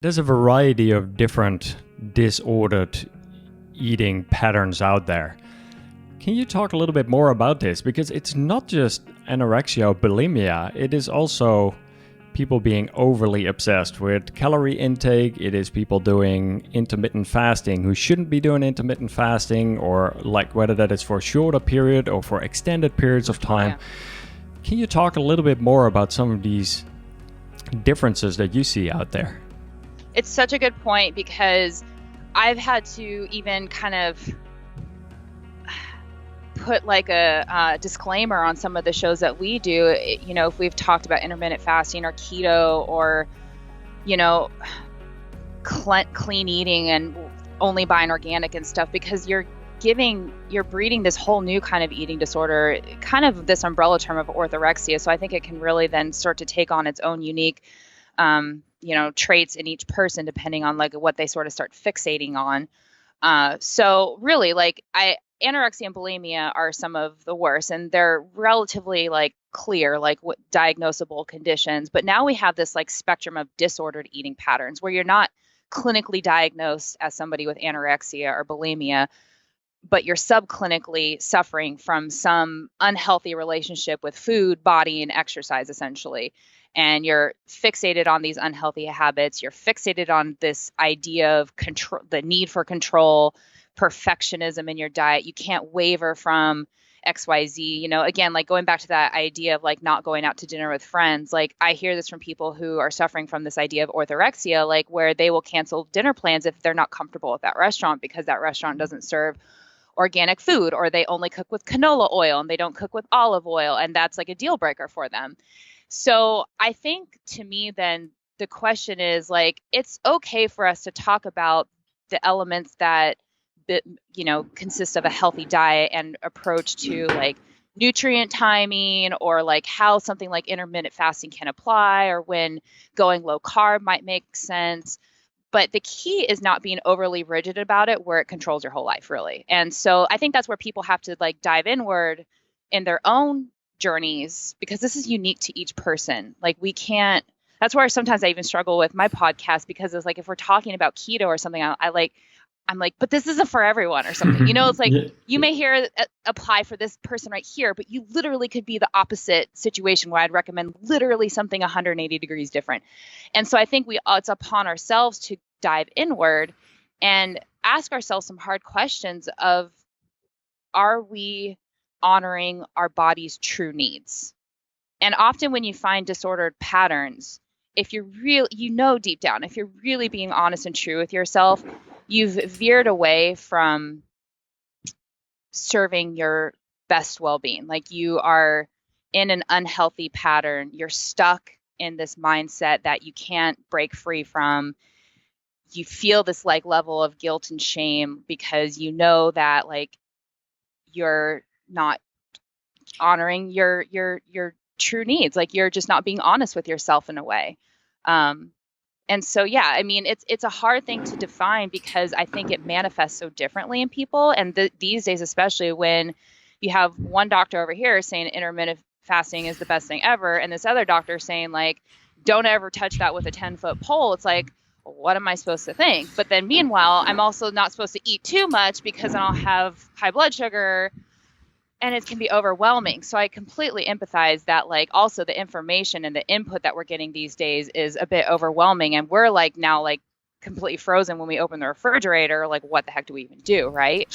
There's a variety of different disordered eating patterns out there. Can you talk a little bit more about this? Because it's not just anorexia or bulimia, it is also people being overly obsessed with calorie intake. It is people doing intermittent fasting who shouldn't be doing intermittent fasting, or like whether that is for a shorter period or for extended periods of time. Yeah. Can you talk a little bit more about some of these differences that you see out there? It's such a good point, because I've had to even kind of put like a disclaimer on some of the shows that we do, you know, if we've talked about intermittent fasting or keto or, you know, clean eating and only buying organic and stuff, because you're breeding this whole new kind of eating disorder, kind of this umbrella term of orthorexia. So I think it can really then start to take on its own unique traits in each person, depending on like what they sort of start fixating on. So really, like anorexia and bulimia are some of the worst, and they're relatively like clear, like what diagnosable conditions. But now we have this like spectrum of disordered eating patterns where you're not clinically diagnosed as somebody with anorexia or bulimia, but you're subclinically suffering from some unhealthy relationship with food, body, and exercise, essentially. And you're fixated on these unhealthy habits. You're fixated on this idea of control, the need for control, perfectionism in your diet. You can't waver from XYZ. You know, again, like going back to that idea of like not going out to dinner with friends. Like I hear this from people who are suffering from this idea of orthorexia, like where they will cancel dinner plans if they're not comfortable at that restaurant because that restaurant doesn't serve organic food, or they only cook with canola oil and they don't cook with olive oil, and that's like a deal breaker for them. So I think, to me, then the question is like, it's okay for us to talk about the elements that, you know, consist of a healthy diet and approach to like nutrient timing, or like how something like intermittent fasting can apply, or when going low carb might make sense. But the key is not being overly rigid about it where it controls your whole life, really. And so I think that's where people have to like dive inward in their own journeys, because this is unique to each person. Like we can't, that's where sometimes I even struggle with my podcast, because it's like, if we're talking about keto or something, I'm like, but this isn't for everyone or something, you know, it's like, you may hear it apply for this person right here, but you literally could be the opposite situation where I'd recommend literally something 180 degrees different. And so I think it's upon ourselves to dive inward and ask ourselves some hard questions of, are we honoring our body's true needs? And often when you find disordered patterns, if you're deep down, if you're really being honest and true with yourself, you've veered away from serving your best well-being. Like you are in an unhealthy pattern. You're stuck in this mindset that you can't break free from. You feel this like level of guilt and shame because you know that like you're not honoring your true needs. Like you're just not being honest with yourself in a way. And so, yeah, I mean, it's a hard thing to define, because I think it manifests so differently in people. And these days, especially when you have one doctor over here saying intermittent fasting is the best thing ever, and this other doctor saying like, don't ever touch that with a 10-foot pole. It's like, what am I supposed to think? But then meanwhile, I'm also not supposed to eat too much because then I'll have high blood sugar, and it can be overwhelming. So I completely empathize that like also the information and the input that we're getting these days is a bit overwhelming. And we're like now like completely frozen when we open the refrigerator. Like, what the heck do we even do, right?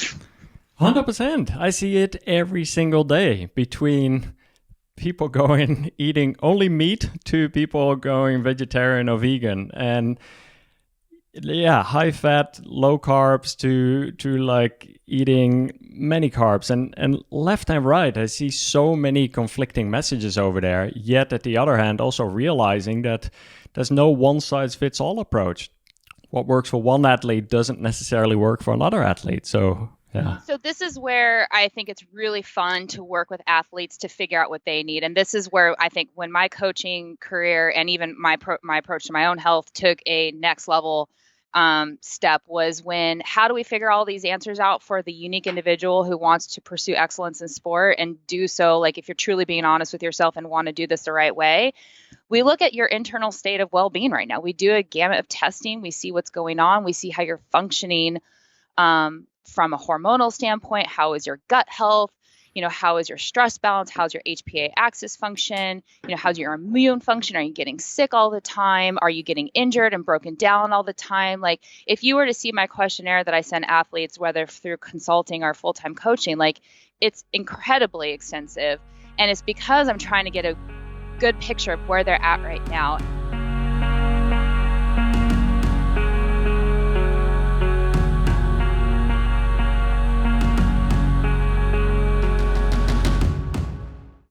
100%. I see it every single day, between people going eating only meat to people going vegetarian or vegan. And yeah, high fat, low carbs to like eating many carbs, and left and right. I see so many conflicting messages over there. Yet at the other hand, also realizing that there's no one size fits all approach. What works for one athlete doesn't necessarily work for another athlete. So yeah. So this is where I think it's really fun to work with athletes to figure out what they need. And this is where I think when my coaching career and even my approach to my own health took a next level, step was when, how do we figure all these answers out for the unique individual who wants to pursue excellence in sport and do so, like if you're truly being honest with yourself and want to do this the right way, we look at your internal state of well-being right now. We do a gamut of testing. We see what's going on. We see how you're functioning from a hormonal standpoint. How is your gut health? How is your stress balance? How's your HPA axis function? How's your immune function? Are you getting sick all the time? Are you getting injured and broken down all the time? Like, if you were to see my questionnaire that I send athletes, whether through consulting or full-time coaching, like, it's incredibly extensive. And it's because I'm trying to get a good picture of where they're at right now.